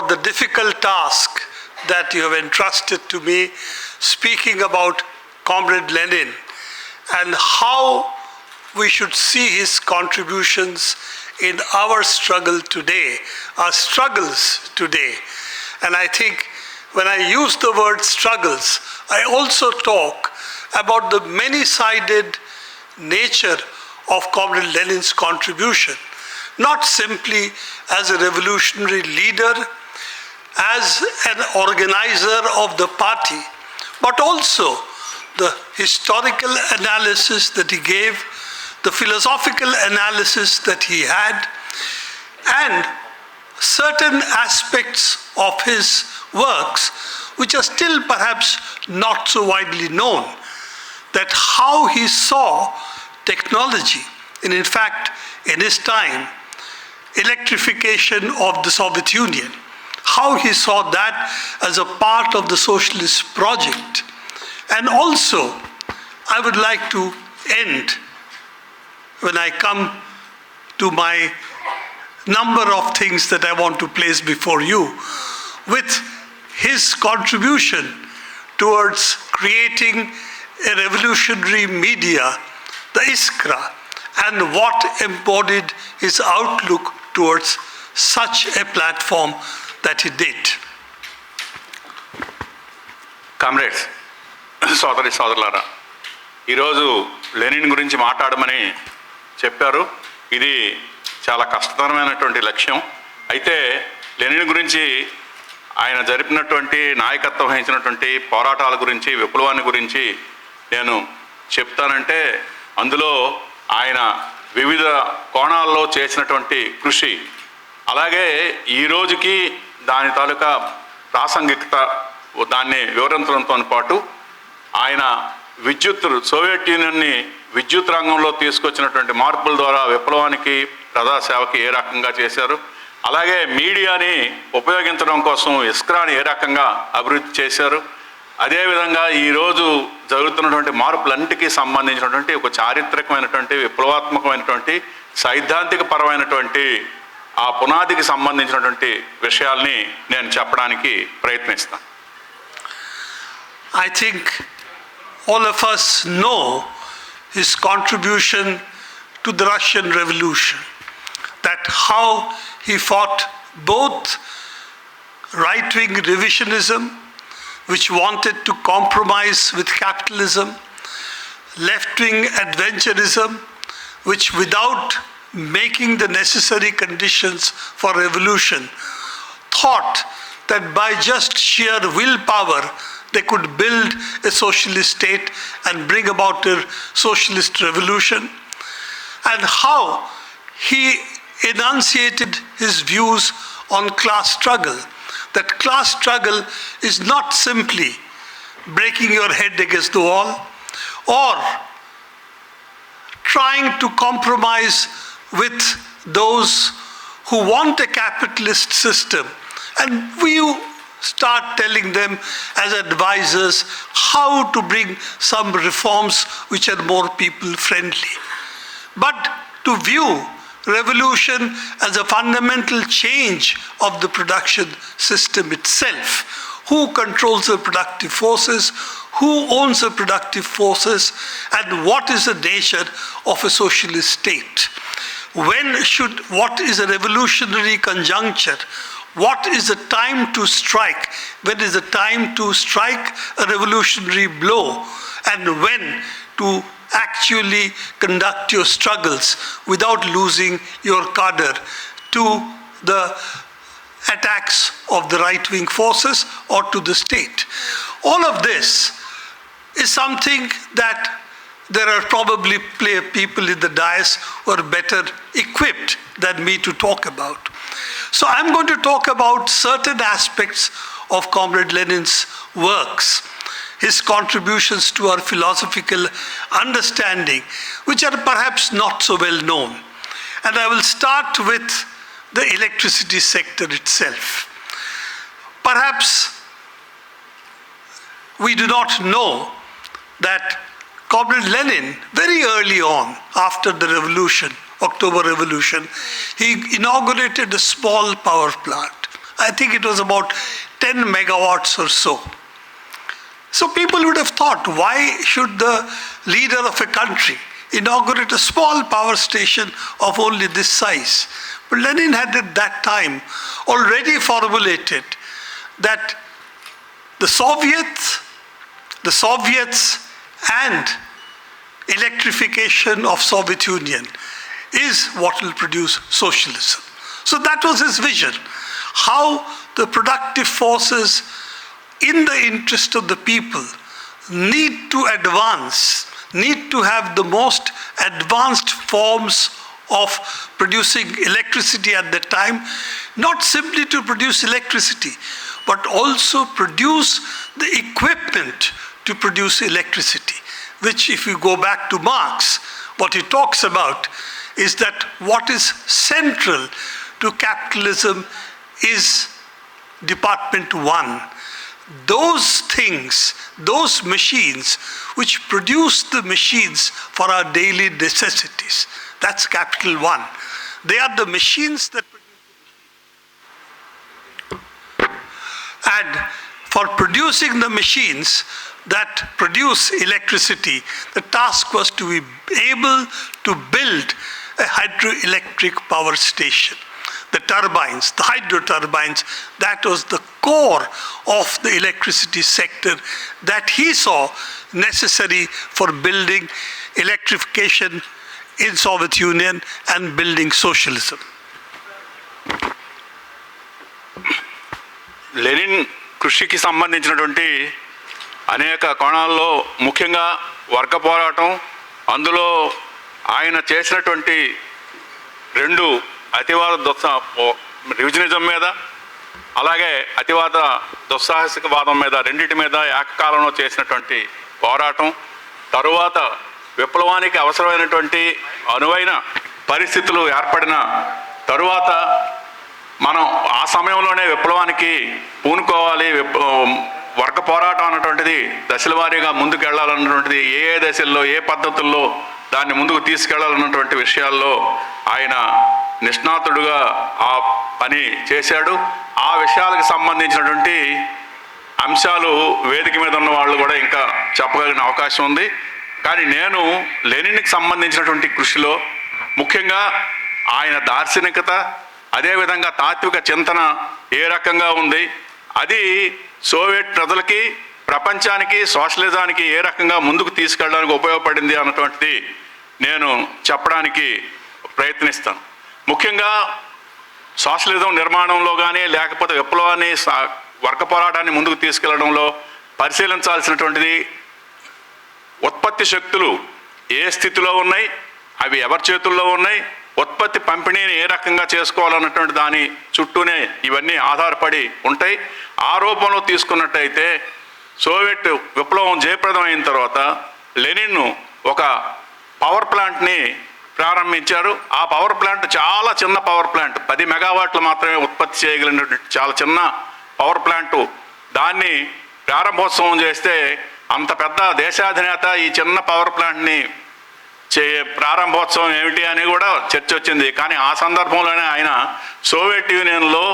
about the difficult task that you have entrusted to me, speaking about Comrade Lenin and how we should see his contributions in our struggle today, our struggles today. And I think when I use the word struggles, I also talk about the many-sided nature of Comrade Lenin's contribution, not simply as a revolutionary leader, as an organizer of the party, but also the historical analysis that he gave, the philosophical analysis that he had, and certain aspects of his works which are still perhaps not so widely known, that how he saw technology, and in fact, in his time, electrification of the Soviet Union, how he saw that as a part of the socialist project. And also, I would like to end, when I come to my number of things that I want to place before you, with his contribution towards creating a revolutionary media, the Iskra, and what embodied his outlook towards such a platform that he did. Comrades, సోదరి సోదరులారా, ఈరోజు Lenin గురించి మాట్లాడమని చెప్పారు. ఇది చాలా కష్టతరమైనటువంటి లక్ష్యం. అయితే లెనిన్ గురించి ఆయన జరిపినటువంటి నాయకత్వం వహించినటువంటి పోరాటాల గురించి, విప్లవాన్ని గురించి నేను చెప్తానంటే అందులో ఆయన వివిధ కోణాల్లో చేసినటువంటి కృషి, అలాగే ఈ రోజుకి దాని తాలూకా ప్రాసంగికత దాన్ని వివరించడంతో పాటు ఆయన సోవియట్ యూనియన్ని విద్యుత్ రంగంలో తీసుకొచ్చినటువంటి మార్పుల ద్వారా విప్లవానికి, ప్రజాసేవకి ఏ రకంగా చేశారు, అలాగే మీడియాని ఉపయోగించడం కోసం ఇస్క్రాని ఏ రకంగా అభివృద్ధి చేశారు, అదేవిధంగా ఈరోజు జరుగుతున్నటువంటి మార్పులన్నిటికీ సంబంధించినటువంటి ఒక చారిత్రకమైనటువంటి, విప్లవాత్మకమైనటువంటి, సైద్ధాంతిక పరమైనటువంటి ఆ పునాదికి సంబంధించినటువంటి విషయాల్ని నేను చెప్పడానికి ప్రయత్నిస్తాను. I think all of us know his contribution to the Russian Revolution, that how he fought both right-wing revisionism, which wanted to compromise with capitalism, left-wing adventurism, which without making the necessary conditions for revolution, thought that by just sheer willpower they could build a socialist state and bring about a socialist revolution, and how he enunciated his views on class struggle, that class struggle is not simply breaking your head against the wall or trying to compromise with those who want a capitalist system, and we start telling them as advisors how to bring some reforms which are more people friendly. But to view revolution as a fundamental change of the production system itself, who controls the productive forces, who owns the productive forces, and what is the nature of a socialist state. What is a revolutionary conjuncture? What is the time to strike? When is the time to strike a revolutionary blow? And when to actually conduct your struggles without losing your cadre to the attacks of the right-wing forces or to the state. All of this is something that there are probably people in the dais who are better equipped than me to talk about. So I'm going to talk about certain aspects of Comrade Lenin's works, his contributions to our philosophical understanding, which are perhaps not so well known. And I will start with the electricity sector itself. Perhaps we do not know that Comrade Lenin, very early on, after the revolution, October Revolution, he inaugurated a small power plant, I think it was about 10 megawatts or so. So people would have thought, why should the leader of a country inaugurate a small power station of only this size? But Lenin had at that time already formulated that the Soviets and electrification of Soviet Union is what will produce socialism. So that was his vision, how the productive forces in the interest of the people need to advance, need to have the most advanced forms of producing electricity at the time, not simply to produce electricity, but also produce the equipment to produce electricity, which if you go back to Marx, what he talks about is that what is central to capitalism is Department 1. Those things, those machines which produce the machines for our daily necessities, that's Capital 1. They are the machines that produce the machines. And for producing the machines that produce electricity, the task was to be able to build a hydroelectric power station. The turbines, the hydro turbines, that was the core of the electricity sector that he saw necessary for building electrification in Soviet Union and building socialism. Lenin కృషికి సంబంధించినటువంటి అనేక కోణాల్లో ముఖ్యంగా వర్గ పోరాటం, అందులో ఆయన చేసినటువంటి రెండు అతివాద రివిజనిజం మీద, అలాగే అతివాద దుస్సాహసికవాదం మీద, రెండింటి మీద ఏకకాలంలో చేసినటువంటి పోరాటం, తరువాత విప్లవానికి అవసరమైనటువంటి అనువైన పరిస్థితులు ఏర్పడిన తరువాత మనం ఆ సమయంలోనే విప్లవానికి పూనుకోవాలి, వర్గ పోరాటం అన్నటువంటిది దశల వారీగా ముందుకు వెళ్ళాలన్నటువంటిది, ఏ ఏ దశల్లో ఏ పద్ధతుల్లో దాన్ని ముందుకు తీసుకెళ్లాలన్నటువంటి విషయాల్లో ఆయన నిష్ణాతుడుగా ఆ పని చేశాడు. ఆ విషయాలకు సంబంధించినటువంటి అంశాలు వేదిక మీద ఉన్న వాళ్ళు కూడా ఇంకా చెప్పగలిగిన అవకాశం ఉంది. కానీ నేను లెనిన్కి సంబంధించినటువంటి కృషిలో ముఖ్యంగా ఆయన దార్శనికత, అదేవిధంగా తాత్విక చింతన ఏ రకంగా ఉంది, అది సోవియట్ ప్రజలకి, ప్రపంచానికి, సోషలిజానికి ఏ రకంగా ముందుకు తీసుకెళ్ళడానికి ఉపయోగపడింది అన్నటువంటిది నేను చెప్పడానికి ప్రయత్నిస్తాను. ముఖ్యంగా సోషలిజం నిర్మాణంలో కానీ, లేకపోతే విప్లవాన్ని, వర్గ పోరాటాన్ని ముందుకు తీసుకెళ్లడంలో పరిశీలించాల్సినటువంటిది ఉత్పత్తి శక్తులు ఏ స్థితిలో ఉన్నాయి, అవి ఎవరి చేతుల్లో ఉన్నాయి, ఉత్పత్తి పంపిణీని ఏ రకంగా చేసుకోవాలన్నటువంటి దాని చుట్టూనే ఇవన్నీ ఆధారపడి ఉంటాయి. ఆ రూపంలో తీసుకున్నట్టయితే సోవియట్ విప్లవం జయప్రదం అయిన తర్వాత లెనిన్ ఒక పవర్ ప్లాంట్ని ప్రారంభించారు. ఆ పవర్ ప్లాంట్ చాలా చిన్న పవర్ ప్లాంట్, 10 మెగావాట్లు మాత్రమే ఉత్పత్తి చేయగలిగినటువంటి చాలా చిన్న పవర్ ప్లాంటు. దాన్ని ప్రారంభోత్సవం చేస్తే అంత పెద్ద దేశాధినేత ఈ చిన్న పవర్ ప్లాంట్ని ప్రారంభోత్సవం ఏమిటి అని కూడా చర్చ వచ్చింది. కానీ ఆ సందర్భంలోనే ఆయన సోవియట్ యూనియన్లో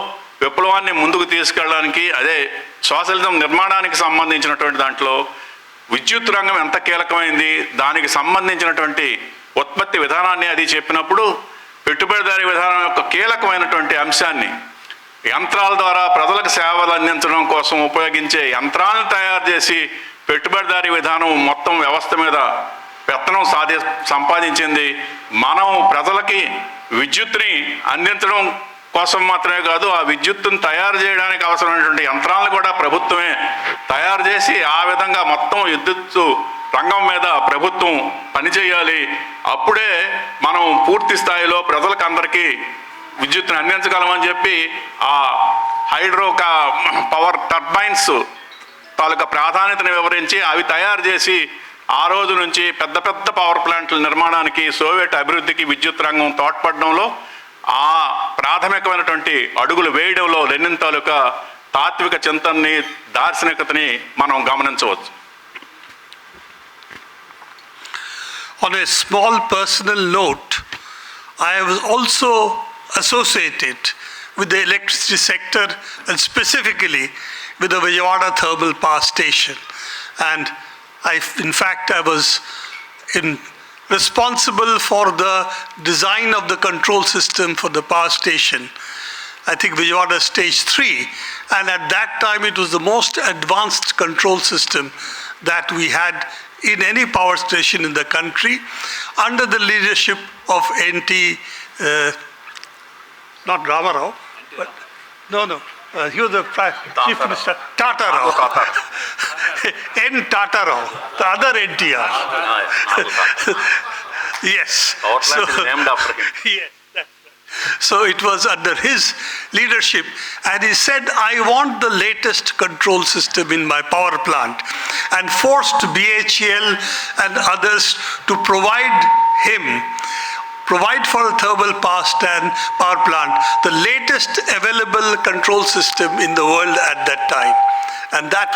విప్లవాన్ని ముందుకు తీసుకెళ్ళడానికి, అదే సోషలిజం నిర్మాణానికి సంబంధించినటువంటి దాంట్లో విద్యుత్ రంగం ఎంత కీలకమైంది, దానికి సంబంధించినటువంటి ఉత్పత్తి విధానాన్ని అది చెప్పినప్పుడు పెట్టుబడిదారీ విధానం యొక్క కీలకమైనటువంటి అంశాన్ని, యంత్రాల ద్వారా ప్రజలకు సేవలు అందించడం కోసం ఉపయోగించే యంత్రాలను తయారు చేసి పెట్టుబడిదారీ విధానం మొత్తం వ్యవస్థ మీద పెత్తనం సంపాదించింది. మనం ప్రజలకి విద్యుత్ని అందించడం కోసం మాత్రమే కాదు, ఆ విద్యుత్తును తయారు చేయడానికి అవసరమైనటువంటి యంత్రాలను కూడా ప్రభుత్వమే తయారు చేసి ఆ విధంగా మొత్తం విద్యుత్తు రంగం మీద ప్రభుత్వం పనిచేయాలి. అప్పుడే మనం పూర్తి స్థాయిలో ప్రజలకు అందరికీ విద్యుత్తుని అందించగలమని చెప్పి ఆ హైడ్రో పవర్ టర్బైన్స్ తాలూకా ప్రాధాన్యతను వివరించి అవి తయారు చేసి ఆ రోజు నుంచి పెద్ద పెద్ద పవర్ ప్లాంట్ల నిర్మాణానికి, సోవియట్ అభివృద్ధికి విద్యుత్ రంగం తోడ్పడడంలో, ఆ ప్రాథమికమైనటువంటి అడుగులు వేయడంలో లెనిన్ తాలూకా తాత్విక చింతనని, దార్శనికతని మనం గమనించవచ్చు. On a small personal note, I was also associated with the electricity sector and specifically with the Vijayawada thermal power station. And in fact, I was responsible for the design of the control system for the power station. I think Vijayawada stage 3. And at that time, it was the most advanced control system that we had in any power station in the country, under the leadership of not Ramarao, but he was the Chief Minister, Tata Rao. N. Tata Rao, the other NTR. Yes. Our plant is named after him. Yes. So it was under his leadership, and he said, I want the latest control system in my power plant, and forced BHEL and others to provide for a thermal power plant, the latest available control system in the world at that time. And I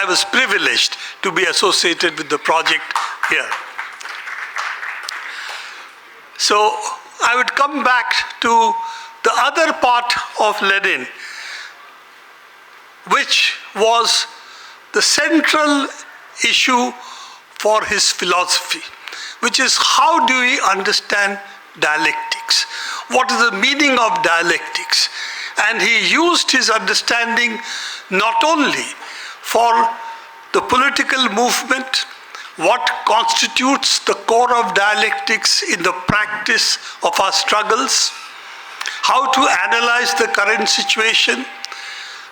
was privileged to be associated with the project here. So I would come back to the other part of Lenin, which was the central issue for his philosophy, which is how do we understand dialectics? What is the meaning of dialectics? And he used his understanding not only for the political movement, what constitutes the core of dialectics in the practice of our struggles, how to analyze the current situation,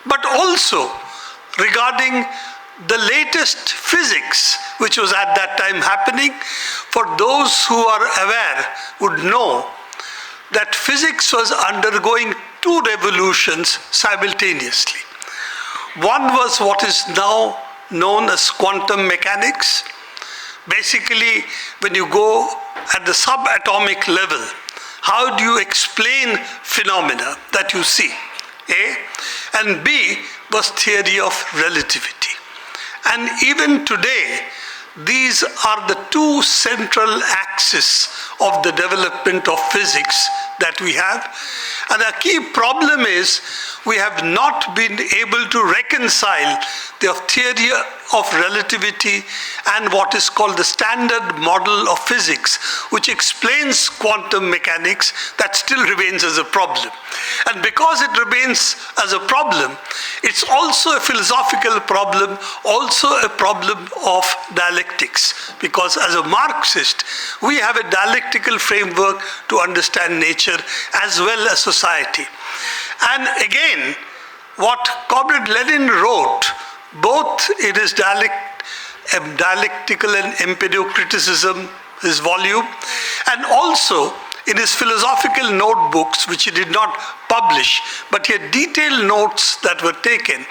but also regarding the latest physics, which was at that time happening. For those who are aware would know that physics was undergoing two revolutions simultaneously. One was what is now known as quantum mechanics. Basically, when you go at the subatomic level, how do you explain phenomena that you see? A. And B was theory of relativity. And even today, these are the two central axes of the development of physics that we have. And a key problem is we have not been able to reconcile the theory of relativity and what is called the standard model of physics, which explains quantum mechanics. That still remains as a problem. And because it remains as a problem, it's also a philosophical problem, also a problem of dialectics. Because as a Marxist, we have a dialectical framework to understand nature as well as society. And again, what Comrade Lenin wrote, both in his Dialectical and Empiriocriticism, his volume, and also in his philosophical notebooks, which he did not publish, but he had detailed notes that were taken.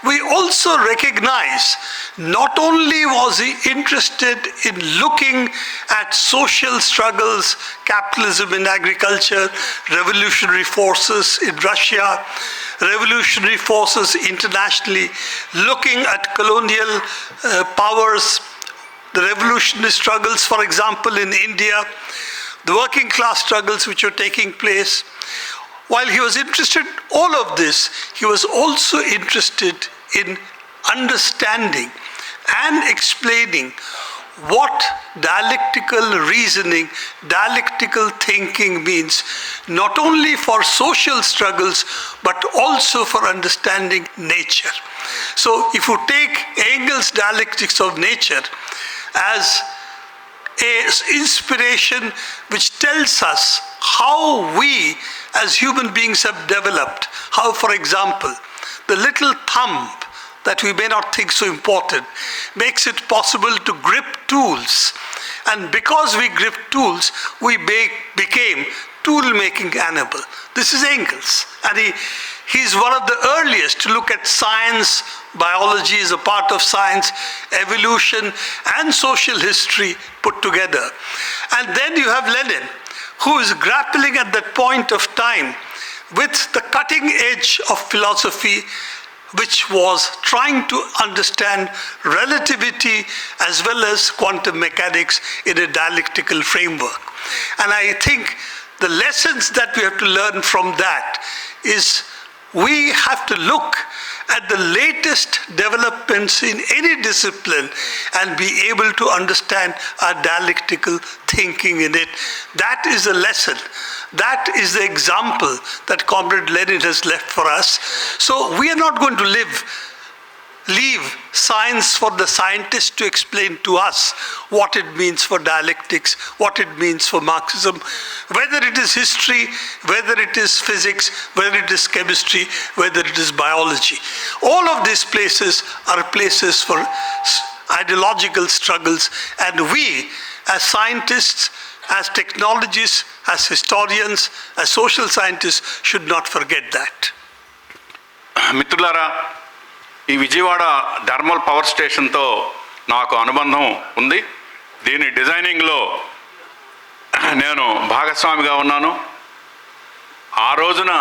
We also recognize not only was he interested in looking at social struggles, capitalism in agriculture, revolutionary forces in Russia, revolutionary forces internationally, looking at colonial powers, the revolutionary struggles, for example, in India, the working class struggles which were taking place. While he was interested in all of this, he was also interested in understanding and explaining what dialectical reasoning, dialectical thinking means, not only for social struggles, but also for understanding nature. So if you take Engels' Dialectics of Nature as an inspiration which tells us how we as human beings have developed, how, for example, the little thumb that we may not think so important makes it possible to grip tools. And because we grip tools, we became tool-making animal. This is Engels. And he's one of the earliest to look at science, biology is a part of science, evolution, and social history put together. And then you have Lenin, who is grappling at that point of time with the cutting edge of philosophy, which was trying to understand relativity as well as quantum mechanics in a dialectical framework. And I think The lessons that we have to learn from that is we have to look at the latest developments in any discipline and be able to understand our dialectical thinking in it. That is a lesson. That is the example that Comrade Lenin has left for us. So we are not going to leave science for the scientists to explain to us what it means for dialectics, what it means for Marxism, whether it is history, whether it is physics, whether it is chemistry, whether it is biology. All of these places are places for ideological struggles, and we as scientists, as technologists, as historians, as social scientists should not forget that. మిత్రులారా, ఈ Vijayawada thermal power స్టేషన్తో నాకు అనుబంధం ఉంది. దీని డిజైనింగ్లో నేను భాగస్వామిగా ఉన్నాను. ఆ రోజున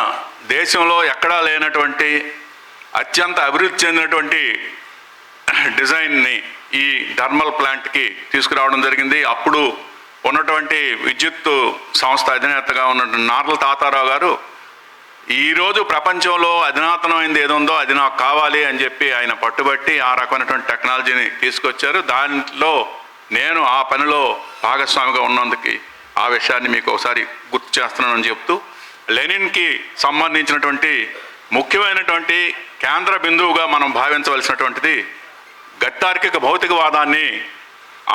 దేశంలో ఎక్కడా లేనటువంటి అత్యంత అభివృద్ధి చెందినటువంటి డిజైన్ని ఈ థర్మల్ ప్లాంట్కి తీసుకురావడం జరిగింది. అప్పుడు ఉన్నటువంటి విద్యుత్ సంస్థ అధినేతగా ఉన్నటువంటి నార్ల తాతారావు గారు ఈరోజు ప్రపంచంలో అధునాతనమైనది ఏదుందో అది నాకు కావాలి అని చెప్పి ఆయన పట్టుబట్టి ఆ రకమైనటువంటి టెక్నాలజీని తీసుకొచ్చారు. దాంట్లో నేను ఆ పనిలో భాగస్వామిగా ఉన్నందుకు ఆ విషయాన్ని మీకు ఒకసారి గుర్తు చేస్తున్నానని చెప్తూ, లెనిన్కి సంబంధించినటువంటి ముఖ్యమైనటువంటి కేంద్ర బిందువుగా మనం భావించవలసినటువంటిది గత్తార్కిక భౌతికవాదాన్ని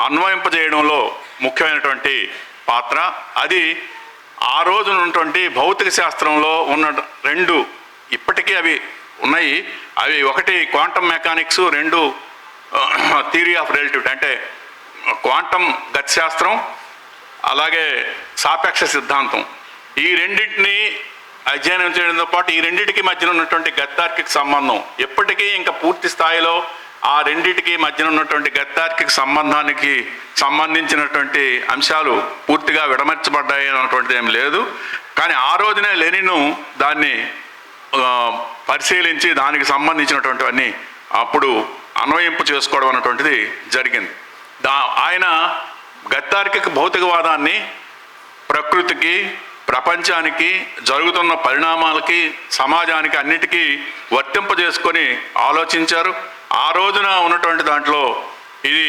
అన్వయింపజేయడంలో ముఖ్యమైనటువంటి పాత్ర. అది ఆ రోజు ఉన్నటువంటి భౌతిక శాస్త్రంలో ఉన్న రెండు ఇప్పటికీ అవి ఉన్నాయి. అవి ఒకటి క్వాంటమ్ మెకానిక్స్, రెండు థియరీ ఆఫ్ రిలేటివిటీ అంటే క్వాంటమ్ గతిశాస్త్రం, అలాగే సాపేక్ష సిద్ధాంతం. ఈ రెండింటిని అధ్యయనం చేయడంతో పాటు ఈ రెండింటికి మధ్యన ఉన్నటువంటి గత్తార్కిక సంబంధం ఎప్పటికీ ఇంకా పూర్తి స్థాయిలో ఆ రెండింటికి మధ్యన ఉన్నటువంటి గత్తార్కిక సంబంధానికి సంబంధించినటువంటి అంశాలు పూర్తిగా విడమర్చబడ్డాయి అన్నటువంటిది ఏం లేదు. కానీ ఆ రోజునే లెనిన్ దాన్ని పరిశీలించి దానికి సంబంధించినటువంటివన్నీ అప్పుడు అన్వయింపు చేసుకోవడం అన్నటువంటిది జరిగింది. ఆయన గత్తార్కిక భౌతికవాదాన్ని ప్రకృతికి, ప్రపంచానికి, జరుగుతున్న పరిణామాలకి, సమాజానికి అన్నిటికీ వర్తింపజేసుకొని ఆలోచించారు. ఆ రోజున ఉన్నటువంటి దాంట్లో ఇది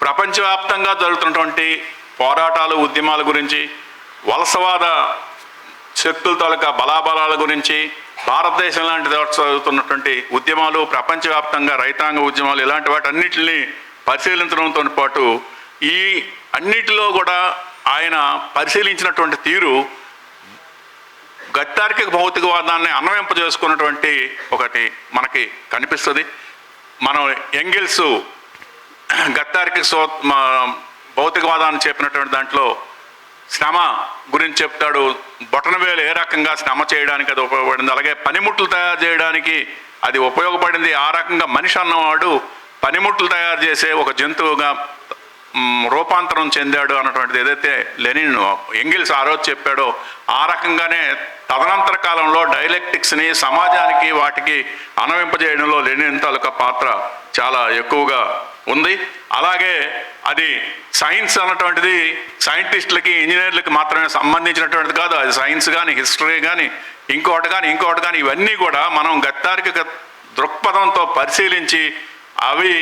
ప్రపంచవ్యాప్తంగా జరుగుతున్నటువంటి పోరాటాలు, ఉద్యమాల గురించి, వలసవాద శక్తుల తాలూకా బలాబలాల గురించి, భారతదేశం లాంటి జరుగుతున్నటువంటి ఉద్యమాలు, ప్రపంచవ్యాప్తంగా రైతాంగ ఉద్యమాలు, ఇలాంటి వాటన్నిటిని పరిశీలించడంతో పాటు ఈ అన్నిటిలో కూడా ఆయన పరిశీలించినటువంటి తీరు గత్తార్కిక భౌతికవాదాన్ని అన్వయింపజేసుకున్నటువంటి ఒకటి మనకి కనిపిస్తుంది. మనం ఎంగిల్స్ గత్తార్కిక భౌతికవాదాన్ని చెప్పినటువంటి దాంట్లో శ్రమ గురించి చెప్తాడు. బొటనవేలు ఏ రకంగా శ్రమ చేయడానికి అది ఉపయోగపడింది, అలాగే పనిముట్లు తయారు చేయడానికి అది ఉపయోగపడింది. ఆ రకంగా మనిషి అన్నవాడు పనిముట్లు తయారు చేసే ఒక జంతువుగా రూపాంతరం చెందాడు అన్నటువంటిది ఏదైతే లెనిన్ ఎంగిల్స్ ఆ రోజు చెప్పాడో ఆ రకంగానే తదనంతర కాలంలో డైలెక్టిక్స్ని సమాజానికి వాటికి అన్వయింపజేయడంలో లెనిన్ తాలూకా పాత్ర చాలా ఎక్కువగా ఉంది. అలాగే అది సైన్స్ అన్నటువంటిది సైంటిస్టులకి, ఇంజనీర్లకి మాత్రమే సంబంధించినటువంటిది కాదు. అది సైన్స్ కానీ, హిస్టరీ కానీ, ఇంకోటి కానీ ఇవన్నీ కూడా మనం గత్తార్కిక దృక్పథంతో పరిశీలించి అవి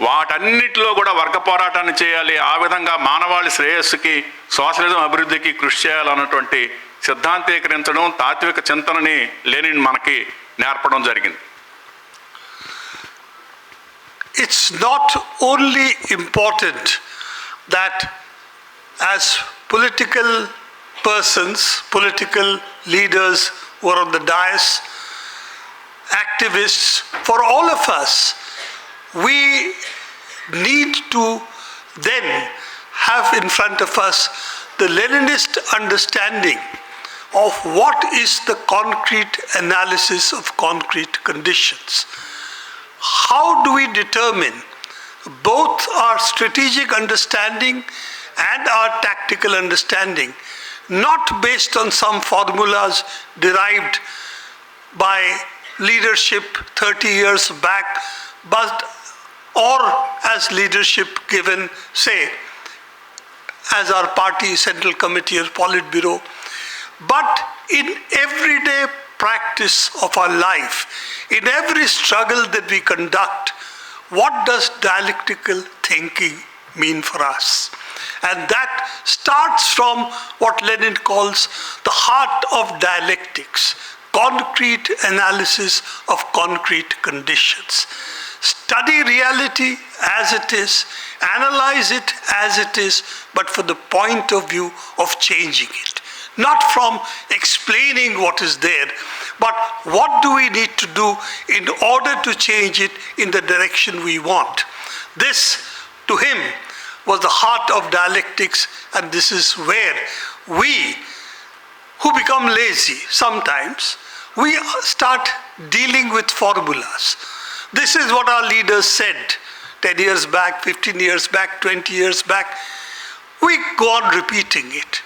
వాటన్నిటిలో కూడా వర్గ పోరాటాన్ని చేయాలి, ఆ విధంగా మానవాళి శ్రేయస్సుకి, సోషలిజం అభివృద్ధికి కృషి చేయాలన్నటువంటి సిద్ధాంతీకరించడం, తాత్విక చింతనని లెనిన్ మనకి నేర్పడం జరిగింది. It's not only important that as political persons, political leaders who are on the dais, activists, for all of us, we need to then have in front of us the Leninist understanding of what is the concrete analysis of concrete conditions. How do we determine both our strategic understanding and our tactical understanding, not based on some formulas derived by leadership 30 years back, but or as leadership given, say, as our party central committee or Politburo, but in everyday practice of our life, in every struggle that we conduct, what does dialectical thinking mean for us? And that starts from what Lenin calls the heart of dialectics, concrete analysis of concrete conditions. Study reality as it is, analyze it as it is, but from the point of view of changing it. Not from explaining what is there, but what do we need to do in order to change it in the direction we want. This, to him, was the heart of dialectics, and this is where we, who become lazy sometimes, we start dealing with formulas. This is what our leaders said 10 years back, 15 years back, 20 years back. We go on repeating it.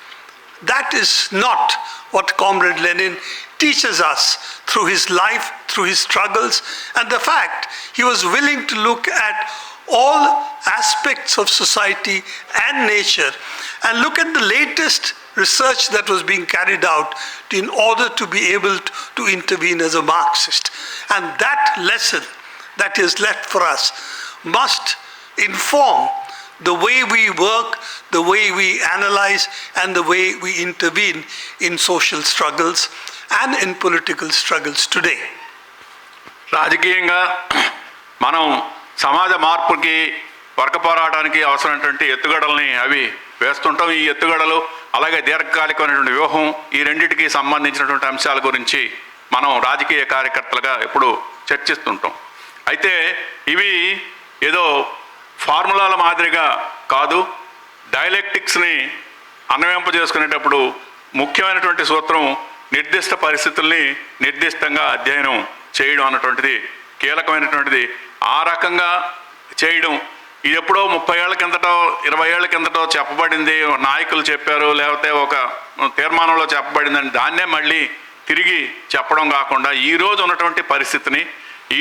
That is not what Comrade Lenin teaches us through his life, through his struggles, and the fact he was willing to look at all aspects of society and nature and look at the latest research that was being carried out in order to be able to intervene as a Marxist. And that lesson that is left for us must inform the way we work, the way we analyze, and the way we intervene in social struggles and in political struggles today. రాజకీయంగా మనం సమాజ మార్పుకి వర్గ పోరాటానికి అవసరమైనటువంటి ఎత్తుగడల్ని అవి వేస్తుంటాం. ఈ ఎత్తుగడలు అలాగే దీర్ఘకాలికమైనటువంటి వ్యూహం ఈ రెండింటికి సంబంధించినటువంటి అంశాల గురించి మనం రాజకీయ కార్యకర్తలుగా ఎప్పుడు చర్చిస్తుంటాం. అయితే ఇవి ఏదో ఫార్ములాల మాదిరిగా కాదు. డైలెక్టిక్స్ని అన్వయింపజేసుకునేటప్పుడు ముఖ్యమైనటువంటి సూత్రం నిర్దిష్ట పరిస్థితుల్ని నిర్దిష్టంగా అధ్యయనం చేయడం అన్నటువంటిది కీలకమైనటువంటిది. ఆ రకంగా చేయడం ఇది ఎప్పుడో 30 ఏళ్ల కిందటో 20 ఏళ్ల కిందటో చెప్పబడింది, నాయకులు చెప్పారు, లేకపోతే ఒక తీర్మానంలో చెప్పబడిందని దాన్నే మళ్ళీ తిరిగి చెప్పడం కాకుండా ఈరోజు ఉన్నటువంటి పరిస్థితిని,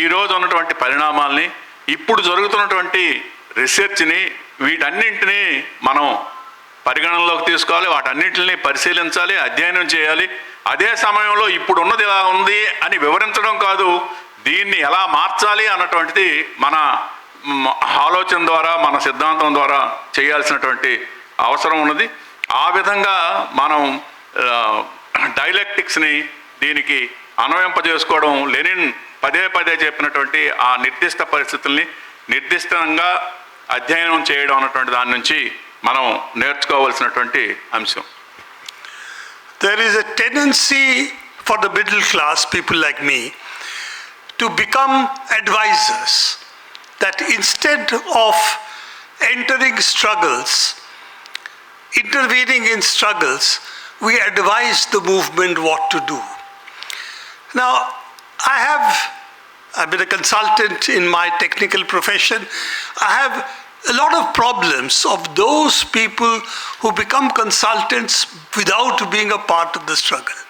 ఈరోజు ఉన్నటువంటి పరిణామాల్ని, ఇప్పుడు జరుగుతున్నటువంటి రిసెర్చ్ని, వీటన్నింటినీ మనం పరిగణనలోకి తీసుకోవాలి, వాటన్నింటిని పరిశీలించాలి, అధ్యయనం చేయాలి. అదే సమయంలో ఇప్పుడు ఉన్నది ఎలా ఉంది అని వివరించడం కాదు, దీన్ని ఎలా మార్చాలి అన్నటువంటిది మన ఆలోచన ద్వారా, మన సిద్ధాంతం ద్వారా చేయాల్సినటువంటి అవసరం ఉన్నది. ఆ విధంగా మనం డైలెక్టిక్స్ని దీనికి అన్వయింపజేసుకోవడం, లెనిన్ పదే పదే చెప్పినటువంటి ఆ నిర్దిష్ట పరిస్థితుల్ని నిర్దిష్టంగా అధ్యయనం చేయడం అన్నటువంటి దాని నుంచి మనం నేర్చుకోవాల్సినటువంటి అంశం. There is a tendency for the middle class, people like me, to become advisors. That instead of entering struggles, intervening in struggles, we advise the movement what to do. Now, I've been a consultant in my technical profession. I have a lot of problems of those people who become consultants without being a part of the struggle.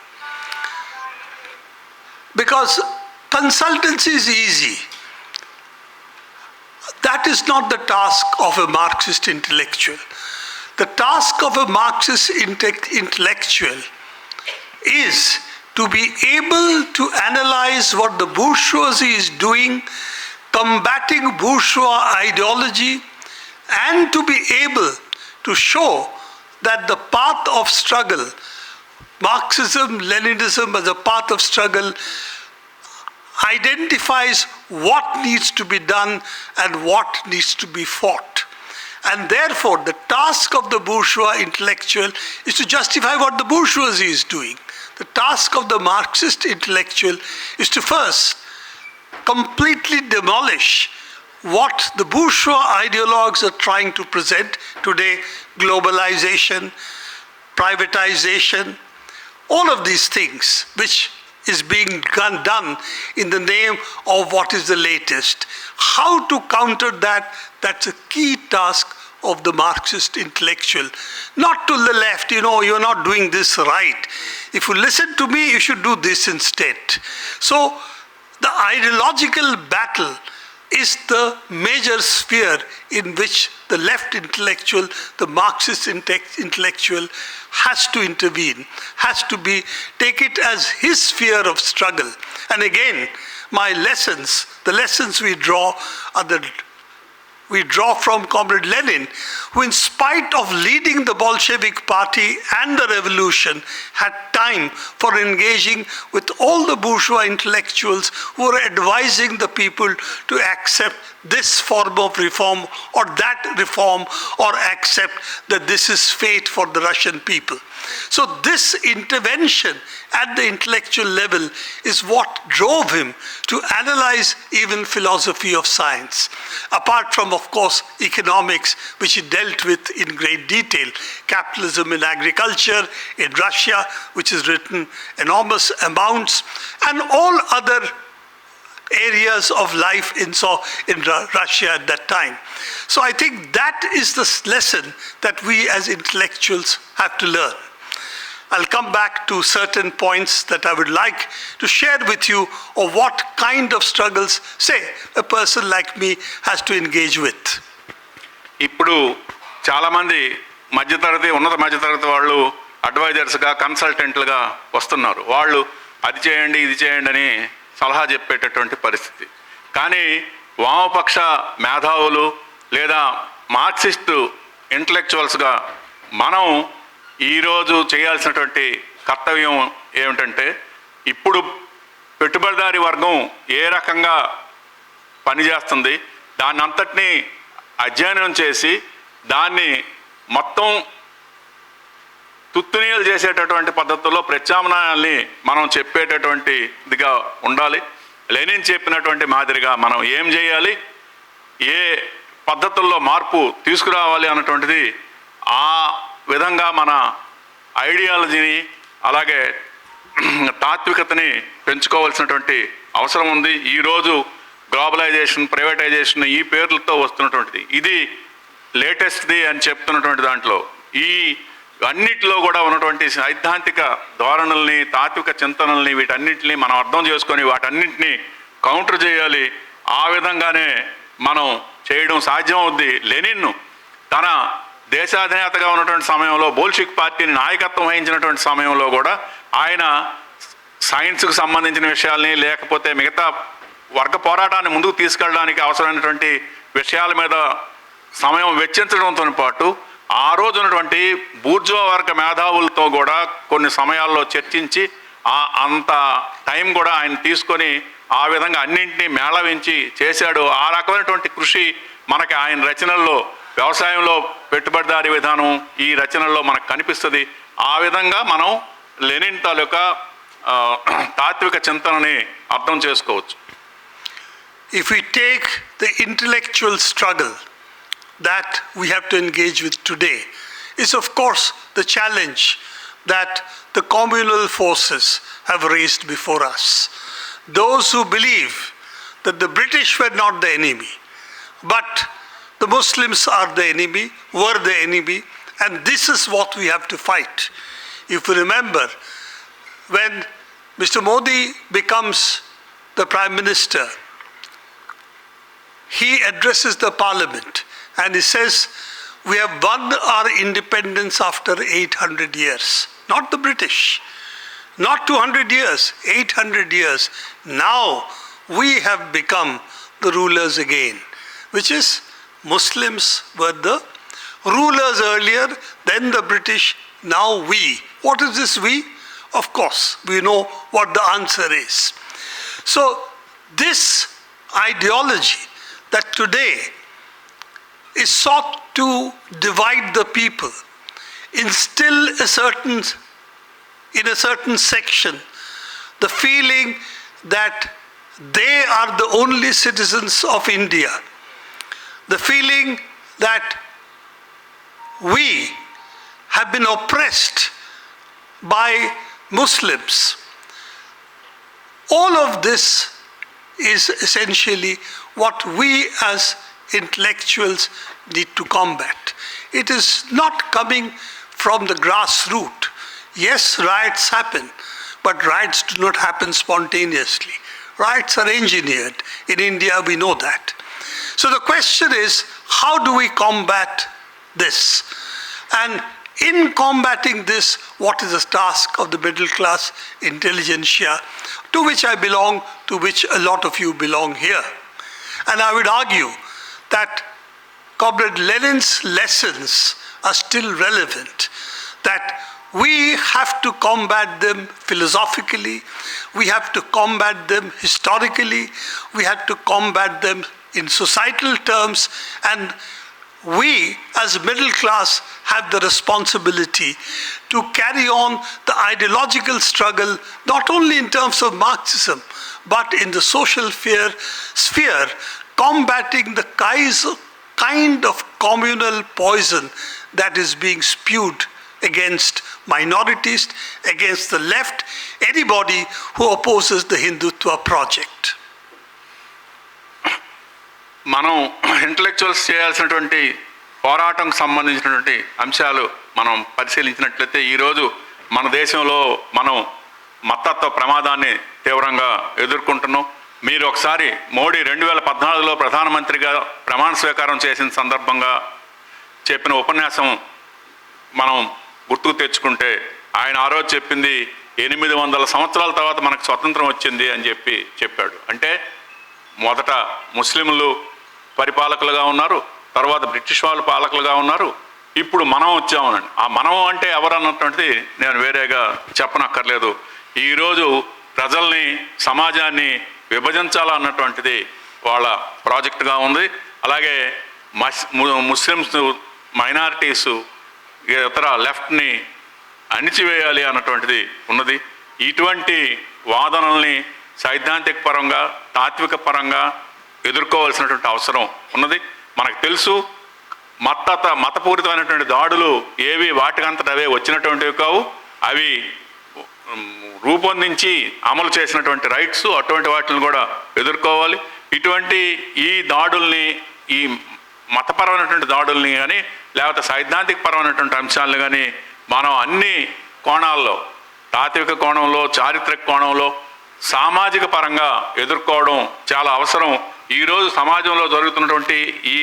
Because consultancy is easy. That is not the task of a Marxist intellectual. The task of a Marxist intellectual is to be able to analyze what the bourgeoisie is doing, combating bourgeois ideology, and to be able to show that the path of struggle, Marxism, Leninism as a path of struggle, identifies what needs to be done and what needs to be fought. And therefore, the task of the bourgeois intellectual is to justify what the bourgeoisie is doing. The task of the Marxist intellectual is to first completely demolish what the bourgeois ideologues are trying to present today: globalization, privatization, all of these things which is being done in the name of what is the latest. How to counter that, that's a key task of the Marxist intellectual. Not to the left, you're not doing this right. If you listen to me, you should do this instead. So the ideological battle is the major sphere in which the left intellectual, the Marxist intellectual has to intervene, has to take it as his sphere of struggle. And again, the lessons we draw from Comrade Lenin, who in spite of leading the Bolshevik party and the revolution, had time for engaging with all the bourgeois intellectuals who were advising the people to accept this form of reform or that reform, or accept that this is fate for the Russian people. So this intervention at the intellectual level is what drove him to analyze even philosophy of science. Apart from, of course, economics, which he dealt with in great detail, capitalism in agriculture, in Russia, which is written enormous amounts, and all other areas of life in Russia at that time. So I think that is the lesson that we as intellectuals have to learn. I'll come back to certain points that I would like to share with you of what kind of struggles, say, a person like me has to engage with. ఇప్పుడు చాలామంది మధ్యతరగతి ఉన్నత మధ్యతరగతి వాళ్ళు అడ్వైజర్స్గా కన్సల్టెంట్లుగా వస్తున్నారు. వాళ్ళు అది చేయండి ఇది చేయండి అని సలహా చెప్పేటటువంటి పరిస్థితి. కానీ వామపక్ష మేధావులు లేదా మార్క్సిస్టు ఇంటలెక్చువల్స్గా మనం ఈరోజు చేయాల్సినటువంటి కర్తవ్యం ఏమిటంటే, ఇప్పుడు పెట్టుబడిదారీ వర్గం ఏ రకంగా పనిచేస్తుంది దాన్ని అంతటినీ అధ్యయనం చేసి దాన్ని మొత్తం తుత్తునీయలు చేసేటటువంటి పద్ధతుల్లో ప్రత్యామ్నాయాల్ని మనం చెప్పేటటువంటిదిగా ఉండాలి. లెనిన్ చెప్పినటువంటి మాదిరిగా మనం ఏం చేయాలి, ఏ పద్ధతుల్లో మార్పు తీసుకురావాలి అన్నటువంటిది ఆ విధంగా మన ఐడియాలజీని అలాగే తాత్వికతని పెంచుకోవాల్సినటువంటి అవసరం ఉంది. ఈరోజు గ్లోబలైజేషన్, ప్రైవేటైజేషన్ ఈ పేర్లతో వస్తున్నటువంటిది ఇది లేటెస్ట్ది అని చెప్తున్నటువంటి దాంట్లో ఈ అన్నిటిలో కూడా ఉన్నటువంటి సైద్ధాంతిక ధోరణుల్ని, తాత్విక చింతనల్ని, వీటన్నిటిని మనం అర్థం చేసుకొని వాటన్నింటినీ కౌంటర్ చేయాలి. ఆ విధంగానే మనం చేయడం సాధ్యం అవుద్ది. లెనిన్ తన దేశాధినేతగా ఉన్నటువంటి సమయంలో, బోల్షిక్ పార్టీని నాయకత్వం వహించినటువంటి సమయంలో కూడా ఆయన సైన్స్కు సంబంధించిన విషయాల్ని, లేకపోతే మిగతా వర్గ పోరాటాన్ని ముందుకు తీసుకెళ్ళడానికి అవసరమైనటువంటి విషయాల మీద సమయం వెచ్చించడంతో పాటు ఆ రోజు ఉన్నటువంటి బూర్జువా వర్గ మేధావులతో కూడా కొన్ని సమయాల్లో చర్చించి అంత టైం కూడా ఆయన తీసుకొని ఆ విధంగా అన్నింటినీ మేళవించి చేశాడు. ఆ రకమైనటువంటి కృషి మనకి ఆయన రచనల్లో, వ్యవసాయంలో పెట్టుబడిదారీ విధానం ఈ రచనల్లో మనకు కనిపిస్తుంది. ఆ విధంగా మనం లెనిన్ తాలూకా తాత్విక చింతనని అర్థం చేసుకోవచ్చు. If we take the intellectual struggle that we have to engage with today, is of course the challenge that the communal forces have raised before us. Those who believe that the British were not the enemy, but the Muslims are the enemy, were the enemy, and this is what we have to fight. If you remember, when Mr. Modi becomes the Prime Minister, he addresses the Parliament and he says, we have won our independence after 800 years. Not the British, not 200 years, 800 years. Now we have become the rulers again, which is Muslims were the rulers earlier, then the British, now we. What is this we? Of course, we know what the answer is. So this ideology that today is sought to divide the people, instill in a certain section the feeling that they are the only citizens of India, the feeling that we have been oppressed by Muslims. All of this is essentially what we as intellectuals need to combat. It is not coming from the grassroots. Yes, riots happen, but riots do not happen spontaneously. rights are engineered. In India, we know that. So the question is, how do we combat this? And in combating this, what is the task of the middle class intelligentsia, to which I belong, to which a lot of you belong here? And I would argue that Comrade Lenin's lessons are still relevant, that we have to combat them philosophically, we have to combat them historically, we have to combat them in societal terms, and we as middle class have the responsibility to carry on the ideological struggle, not only in terms of Marxism, but in the social sphere, combating the kind of communal poison that is being spewed against minorities, against the left, anybody who opposes the Hindutva project. మనం intellectuals చేయాల్సినటువంటి పోరాటంకు సంబంధించినటువంటి అంశాలు మనం పరిశీలించినట్లయితే ఈరోజు మన దేశంలో మనం మతత్వ ప్రమాదాన్ని తీవ్రంగా ఎదుర్కొంటున్నాం. మీరు ఒకసారి మోడీ 2014లో ప్రధానమంత్రిగా ప్రమాణ స్వీకారం చేసిన సందర్భంగా చెప్పిన ఉపన్యాసం మనం గుర్తుకు తెచ్చుకుంటే ఆయన ఆ రోజు చెప్పింది 800 సంవత్సరాల తర్వాత మనకు స్వతంత్రం వచ్చింది అని చెప్పాడు. అంటే మొదట ముస్లింలు పరిపాలకులుగా ఉన్నారు, తర్వాత బ్రిటిష్ వాళ్ళు పాలకులుగా ఉన్నారు, ఇప్పుడు మనం వచ్చామనండి. ఆ మనం అంటే ఎవరు అన్నటువంటిది నేను వేరేగా చెప్పనక్కర్లేదు. ఈరోజు ప్రజల్ని సమాజాన్ని విభజించాలన్నటువంటిది వాళ్ళ ప్రాజెక్టుగా ఉంది. అలాగే ముస్లిమ్స్ మైనారిటీసు ఇతర లెఫ్ట్ని అణిచివేయాలి అన్నటువంటిది ఉన్నది. ఇటువంటి వాదనల్ని సైద్ధాంతిక పరంగా తాత్విక పరంగా ఎదుర్కోవాల్సినటువంటి అవసరం ఉన్నది. మనకు తెలుసు మతపూరితమైనటువంటి దాడులు ఏవి వాటికంతట అవే వచ్చినటువంటివి కావు. అవి రూపొందించి అమలు చేసినటువంటి రైట్స్ అటువంటి వాటిని కూడా ఎదుర్కోవాలి. ఇటువంటి ఈ దాడుల్ని, ఈ మతపరమైనటువంటి దాడుల్ని కానీ లేకపోతే సైద్ధాంతిక పరమైనటువంటి అంశాలను కానీ మనం అన్ని కోణాల్లో, తాత్విక కోణంలో, చారిత్రక కోణంలో, సామాజిక పరంగా ఎదుర్కోవడం చాలా అవసరం. ఈరోజు సమాజంలో జరుగుతున్నటువంటి ఈ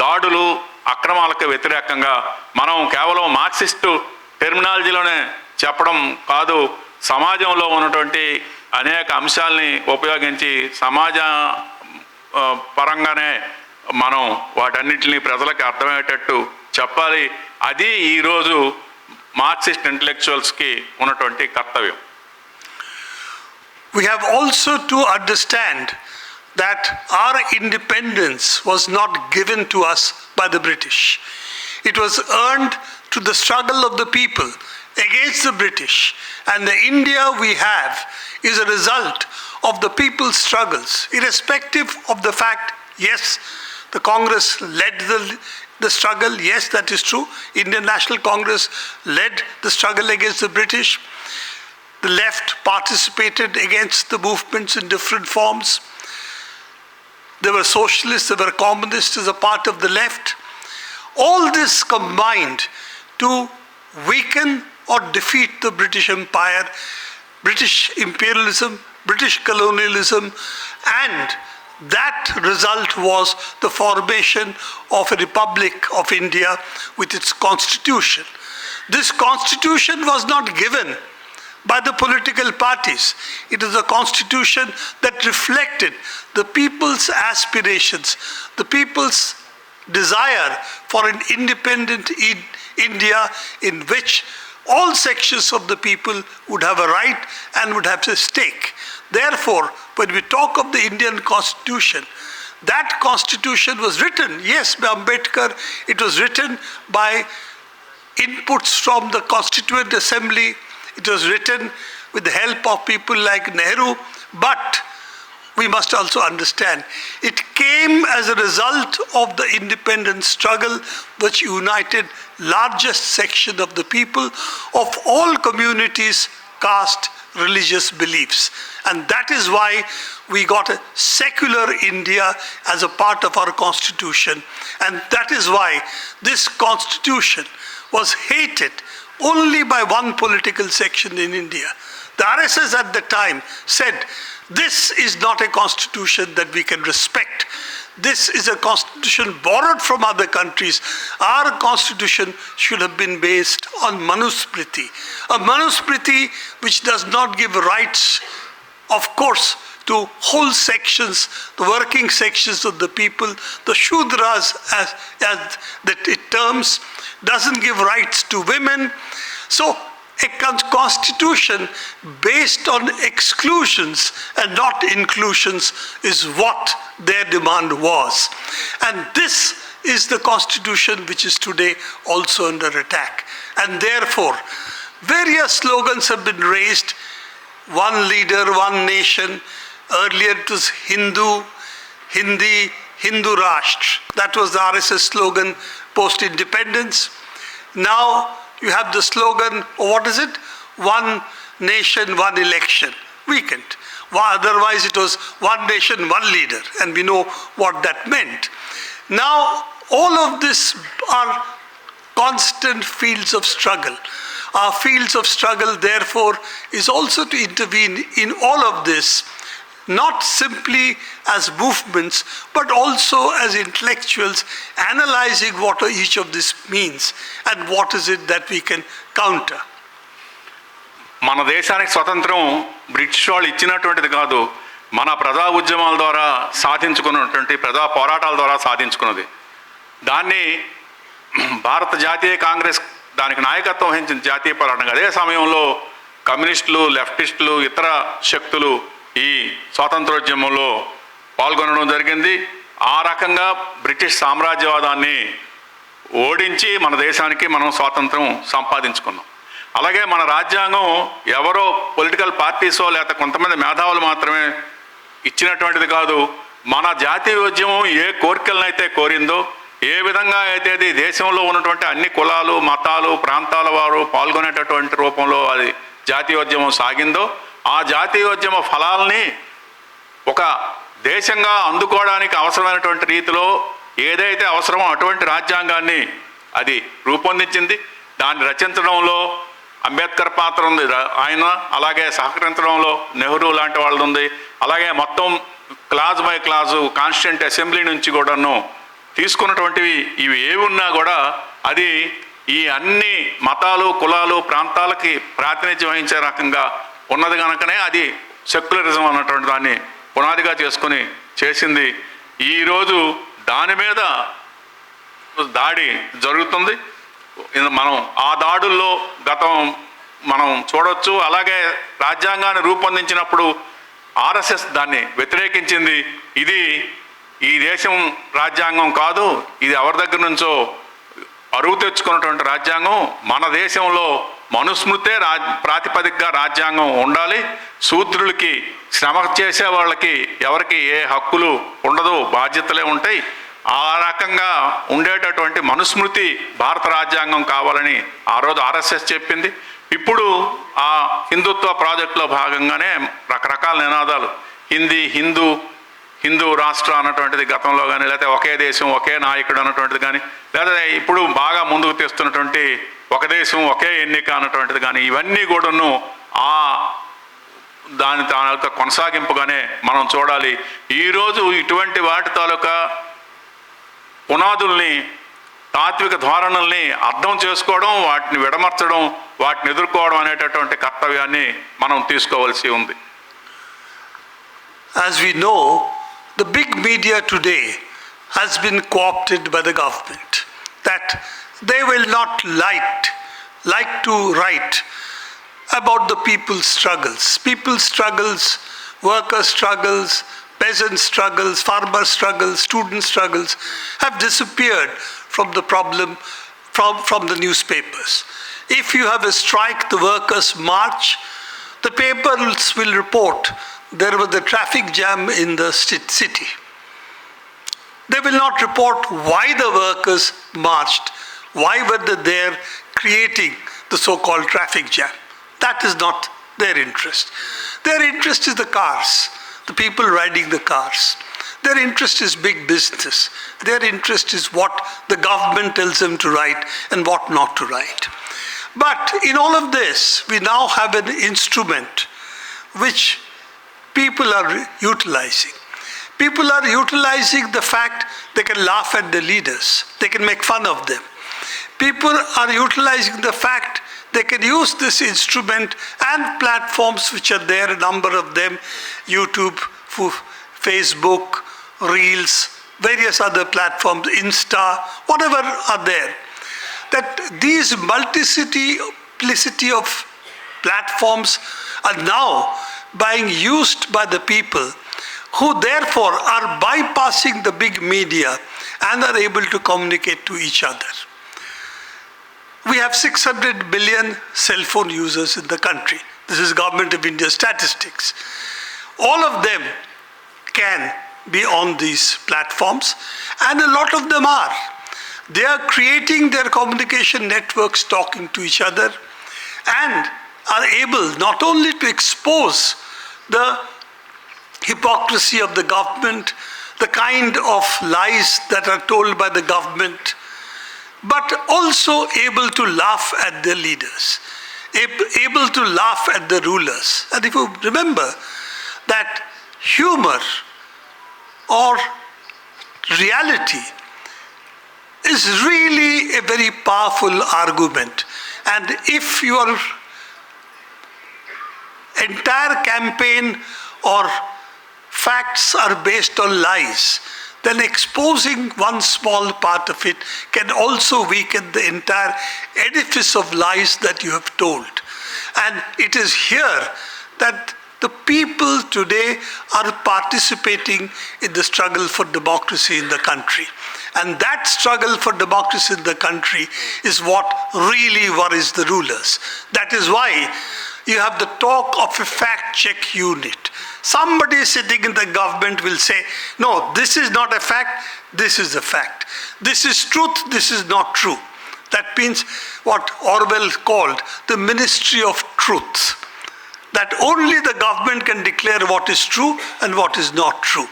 దాడులు, అక్రమాలకు వ్యతిరేకంగా మనం కేవలం మార్క్సిస్టు టెర్మినాలజీలోనే చెప్పడం కాదు, సమాజంలో ఉన్నటువంటి అనేక అంశాలని ఉపయోగించి సమాజ పరంగానే మనం వాటన్నిటిని ప్రజలకు అర్థమయ్యేటట్టు చెప్పాలి. అది ఈరోజు మార్క్సిస్ట్ ఇంటలెక్చువల్స్కి ఉన్నటువంటి కర్తవ్యం. We have also to understand that our independence was not given to us by the British. It was earned through the struggle of the people against the British. And the India we have is a result of the people's struggles, irrespective of the fact, yes, the Congress led the struggle, yes, that is true. Indian National Congress led the struggle against the British. The left participated against the movements in different forms. There were socialists, there were communists as a part of the left. All this combined to weaken or defeat the British Empire, British imperialism, British colonialism, and that result was the formation of a Republic of India with its constitution. This constitution was not given by the political parties. It is a constitution that reflected the people's aspirations, the people's desire for an independent India in which all sections of the people would have a right and would have a stake. Therefore, when we talk of the Indian Constitution, that Constitution was written, yes, by Ambedkar, it was written by inputs from the Constituent Assembly. It was written with the help of people like Nehru, but we must also understand it came as a result of the independence struggle which united largest section of the people of all communities, caste, religious beliefs. And that is why we got a secular India as a part of our constitution. And that is why this constitution was hated only by one political section in India, The RSS at the time said, this is not a constitution that we can respect. This is a constitution borrowed from other countries. Our constitution should have been based on Manusmriti. A Manusmriti which does not give rights, of course, to whole sections, the working sections of the people, the Shudras as that it terms, doesn't give rights to women. So a constitution based on exclusions and not inclusions is what their demand was. And this is the constitution which is today also under attack. And therefore, various slogans have been raised. One leader, one nation. Earlier it was Hindu, Hindi, Hindu Rashtra. That was the RSS slogan post-independence. Now you have the slogan, what is it? One nation, one election. Weakened. Otherwise it was one nation, one leader. And we know what that meant. Now all of this are constant fields of struggle. Our fields of struggle, therefore, is also to intervene in all of this, not simply as movements, but also as intellectuals, analyzing what each of this means and what is it that we can counter. మన దేశానికి స్వతంత్రం British వాళ్ళు ఇచ్చినటువంటిది కాదు, మన ప్రజా ఉద్యమాల ద్వారా సాధించుకున్నటువంటి ప్రజా పోరాటాల ద్వారా సాధించుకున్నది. దాన్ని భారత జాతీయ కాంగ్రెస్ దానికి నాయకత్వం వహించిన జాతీయ పోరాటం. అదే సమయంలో కమ్యూనిస్టులు, లెఫ్టిస్టులు, ఇతర శక్తులు ఈ స్వాతంత్రోద్యమంలో పాల్గొనడం జరిగింది. ఆ రకంగా బ్రిటిష్ సామ్రాజ్యవాదాన్ని ఓడించి మన దేశానికి మనం స్వాతంత్రం సంపాదించుకున్నాం. అలాగే మన రాజ్యాంగం ఎవరో పొలిటికల్ పార్టీసో లేకపోతే కొంతమంది మేధావులు మాత్రమే ఇచ్చినటువంటిది కాదు. మన జాతీయ ఉద్యమం ఏ కోరికలనైతే కోరిందో, ఏ విధంగా అయితే అది దేశంలో ఉన్నటువంటి అన్ని కులాలు, మతాలు, ప్రాంతాల వారు పాల్గొనేటటువంటి రూపంలో అది జాతీయోద్యమం సాగిందో, ఆ జాతీయోద్యమ ఫలాల్ని ఒక దేశంగా అందుకోవడానికి అవసరమైనటువంటి రీతిలో ఏదైతే అవసరమో అటువంటి రాజ్యాంగాన్ని అది రూపొందించింది. దాన్ని రచించడంలో అంబేద్కర్ పాత్ర ఉంది ఆయన, అలాగే సహకరించడంలో నెహ్రూ లాంటి వాళ్ళది ఉంది. అలాగే మొత్తం clause by clause constituent assembly నుంచి కూడాను తీసుకున్నటువంటివి ఇవి ఏవి ఉన్నా కూడా అది ఈ అన్ని మతాలు, కులాలు, ప్రాంతాలకి ప్రాతినిధ్యం వహించే రకంగా ఉన్నది కనుకనే అది సెక్యులరిజం అన్నటువంటి దాన్ని పునాదిగా చేసుకుని చేసింది. ఈరోజు దాని మీద దాడి జరుగుతుంది. మనం ఆ దాడుల్లో మనం చూడవచ్చు. అలాగే రాజ్యాంగాన్ని రూపొందించినప్పుడు ఆర్ఎస్ఎస్ దాన్ని వ్యతిరేకించింది. ఇది ఈ దేశం రాజ్యాంగం కాదు, ఇది ఎవరి దగ్గర నుంచో అరువు తెచ్చుకున్నటువంటి రాజ్యాంగం. మన దేశంలో మనుస్మృతే ప్రాతిపదికగా రాజ్యాంగం ఉండాలి. శూద్రులకి, శ్రమ చేసే వాళ్ళకి ఎవరికి ఏ హక్కులు ఉండదు, బాధ్యతలే ఉంటాయి. ఆ రకంగా ఉండేటటువంటి మనుస్మృతి భారత రాజ్యాంగం కావాలని ఆ రోజు ఆర్ఎస్ఎస్ చెప్పింది. ఇప్పుడు ఆ హిందుత్వ ప్రాజెక్టులో భాగంగానే రకరకాల నినాదాలు, హిందూ రాష్ట్ర అన్నటువంటిది గతంలో కానీ, లేకపోతే ఒకే దేశం ఒకే నాయకుడు అన్నటువంటిది కానీ, లేకపోతే ఇప్పుడు బాగా ముందుకు తెస్తున్నటువంటి ఒక దేశం ఒకే ఎన్నిక అన్నటువంటిది కానీ, ఇవన్నీ కూడాను దాని తాలూకా కొనసాగింపుగానే మనం చూడాలి. ఈరోజు ఇటువంటి వాటి తాలూకా పునాదుల్ని, తాత్విక ధోరణుల్ని అర్థం చేసుకోవడం, వాటిని విడమర్చడం, వాటిని ఎదుర్కోవడం అనేటటువంటి కర్తవ్యాన్ని మనం తీసుకోవాల్సి ఉంది. As we know, the big media today has been co-opted by the government, that they will not like to write about the people's struggles, worker struggles, peasant struggles, farmer struggles, student struggles have disappeared from the problem, from the newspapers. If you have a strike, the workers march, the papers will report there was a traffic jam in the city. They will not report why the workers marched, why were they there creating the so-called traffic jam. That is not their interest. Their interest is the cars, the people riding the cars. Their interest is big business. Their interest is what the government tells them to write and what not to write. But in all of this, we now have an instrument which people are utilizing. People are utilizing the fact they can laugh at the leaders, they can make fun of them. People are utilizing the fact they can use this instrument and platforms which are there, a number of them, YouTube, Facebook, Reels, various other platforms, Insta, whatever are there. That these multiplicity of platforms are now being used by the people who therefore are bypassing the big media and are able to communicate to each other. We have 600 billion cell phone users in the country. This is Government of India statistics. All of them can be on these platforms, and a lot of them are. They are creating their communication networks, talking to each other, and are able not only to expose the hypocrisy of the government, the kind of lies that are told by the government, but also able to laugh at their leaders, able to laugh at the rulers. And if you remember that humor or reality is really a very powerful argument. And if your entire campaign or facts are based on lies, then exposing one small part of it can also weaken the entire edifice of lies that you have told. And it is here that the people today are participating in the struggle for democracy in the country. And that struggle for democracy in the country is what really worries the rulers. That is why you have the talk of a fact-check unit. Somebody sitting in the government will say, no, this is not a fact, this is a fact. This is truth, this is not true. That means what Orwell called the Ministry of Truth. That only the government can declare what is true and what is not true.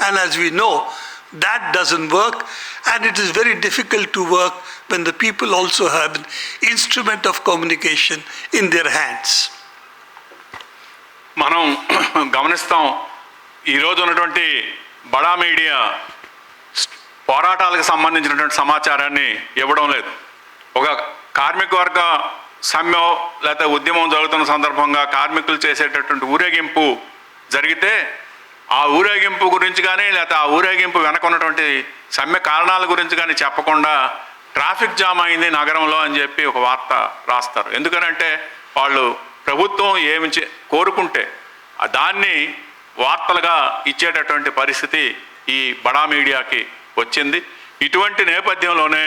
And as we know, that doesn't work, and it is very difficult to work when the people also have an instrument of communication in their hands. మనం గమనిస్తాం ఈరోజు ఉన్నటువంటి బడా media పోరాటాలకు సంబంధించినటువంటి సమాచారాన్ని ఇవ్వడం లేదు. ఒక కార్మిక వర్గ సమ్మె లేకపోతే ఉద్యమం జరుగుతున్న సందర్భంగా కార్మికులు చేసేటటువంటి ఊరేగింపు జరిగితే ఆ ఊరేగింపు గురించి కానీ లేకపోతే ఆ ఊరేగింపు వెనక ఉన్నటువంటి సమ్మె కారణాల గురించి కానీ చెప్పకుండా ట్రాఫిక్ జామ్ అయింది నగరంలో అని చెప్పి ఒక వార్త రాస్తారు. ఎందుకనంటే వాళ్ళు ప్రభుత్వం ఏమి కోరుకుంటే దాన్ని వార్తలుగా ఇచ్చేటటువంటి పరిస్థితి ఈ బడా మీడియాకి వచ్చింది. ఇటువంటి నేపథ్యంలోనే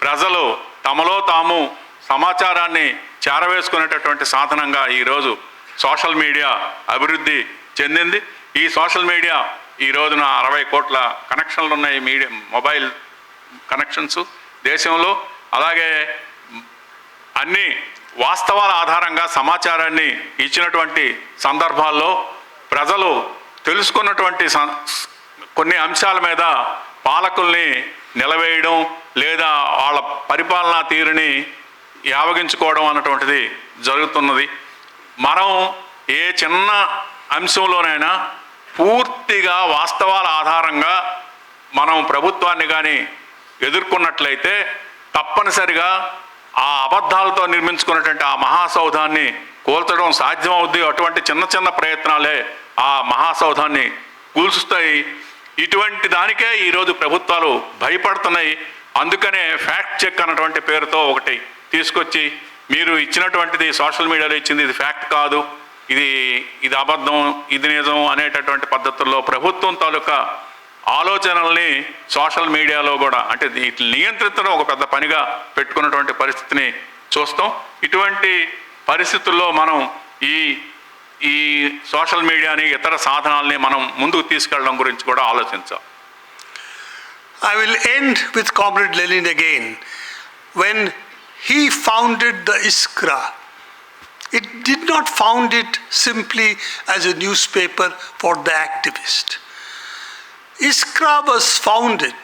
ప్రజలు తమలో తాము సమాచారాన్ని చేరవేసుకునేటటువంటి సాధనంగా ఈరోజు సోషల్ మీడియా అభివృద్ధి చెందింది. ఈ సోషల్ మీడియా ఈ రోజున 60 కోట్ల కనెక్షన్లు ఉన్నాయి మీడియా మొబైల్ కనెక్షన్స్ దేశంలో. అలాగే అన్ని వాస్తవాల ఆధారంగా సమాచారాన్ని ఇచ్చినటువంటి సందర్భాల్లో ప్రజలు తెలుసుకున్నటువంటి కొన్ని అంశాల మీద పాలకుల్ని నిలవేయడం లేదా వాళ్ళ పరిపాలనా తీరుని యావగించుకోవడం అన్నటువంటిది జరుగుతున్నది. మనం ఏ చిన్న అంశంలోనైనా పూర్తిగా వాస్తవాల ఆధారంగా మనం ప్రభుత్వాన్ని కానీ ఎదుర్కొన్నట్లయితే తప్పనిసరిగా ఆ అబద్ధాలతో నిర్మించుకున్నటువంటి ఆ మహాసౌధాన్ని కూల్చడం సాధ్యమవుద్ది. అటువంటి చిన్న చిన్న ప్రయత్నాలే ఆ మహాసౌధాన్ని కూల్చుతాయి. ఇటువంటి దానికే ఈరోజు ప్రభుత్వాలు భయపడుతున్నాయి. అందుకనే ఫ్యాక్ట్ చెక్ అన్నటువంటి పేరుతో ఒకటి తీసుకొచ్చి మీరు ఇచ్చినటువంటిది సోషల్ మీడియాలో ఇచ్చింది ఇది ఫ్యాక్ట్ కాదు, ఇది అబద్ధం, ఇది నిజం అనేటటువంటి పద్ధతుల్లో ప్రభుత్వం తాలూకా ఆలోచనల్ని సోషల్ మీడియాలో కూడా అంటే వీటిని నియంత్రించడం ఒక పెద్ద పనిగా పెట్టుకున్నటువంటి పరిస్థితిని చూస్తాం. ఇటువంటి పరిస్థితుల్లో మనం ఈ సోషల్ మీడియాని ఇతర సాధనాలని మనం ముందుకు తీసుకెళ్ళడం గురించి కూడా ఆలోచించాం. I will end with Comrade Lenin again. When he founded the ISKRA, it did not found it simply as a newspaper for the activist. ISKRA was founded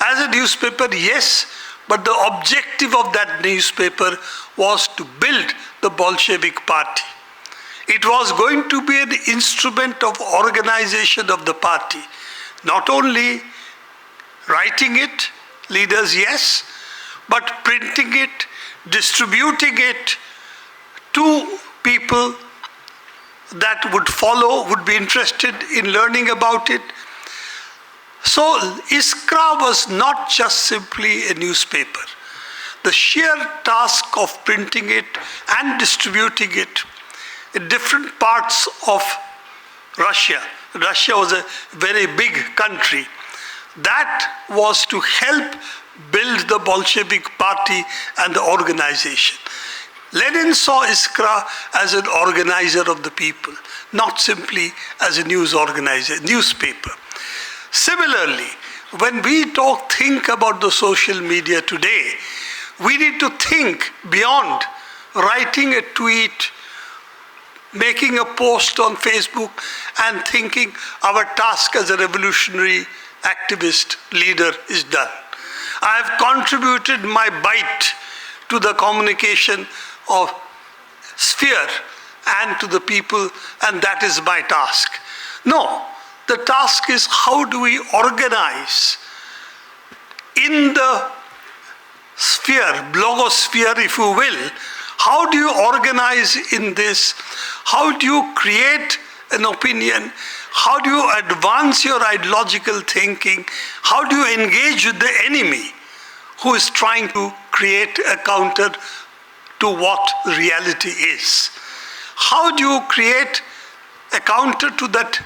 as a newspaper, yes, but the objective of that newspaper was to build the Bolshevik party. It was going to be an instrument of organization of the party, not only writing it, leaders, yes, but printing it, distributing it to people that would follow, would be interested in learning about it. So Iskra was not just simply a newspaper. The sheer task of printing it and distributing it in different parts of Russia. Russia was a very big country. That was to help build the Bolshevik party and the organization. Lenin saw Iskra as an organizer of the people, not simply as a newspaper. Similarly, when we think about the social media today, we need to think beyond writing a tweet, making a post on Facebook, and thinking our task as a revolutionary activist leader is done. I have contributed my bite to the communication of sphere and to the people, and that is my task. No, the task is how do we organize in the sphere, blogosphere if you will, how do you organize in this? How do you create an opinion? How do you advance your ideological thinking? How do you engage with the enemy who is trying to create a counter to what reality is? How do you create a counter to that,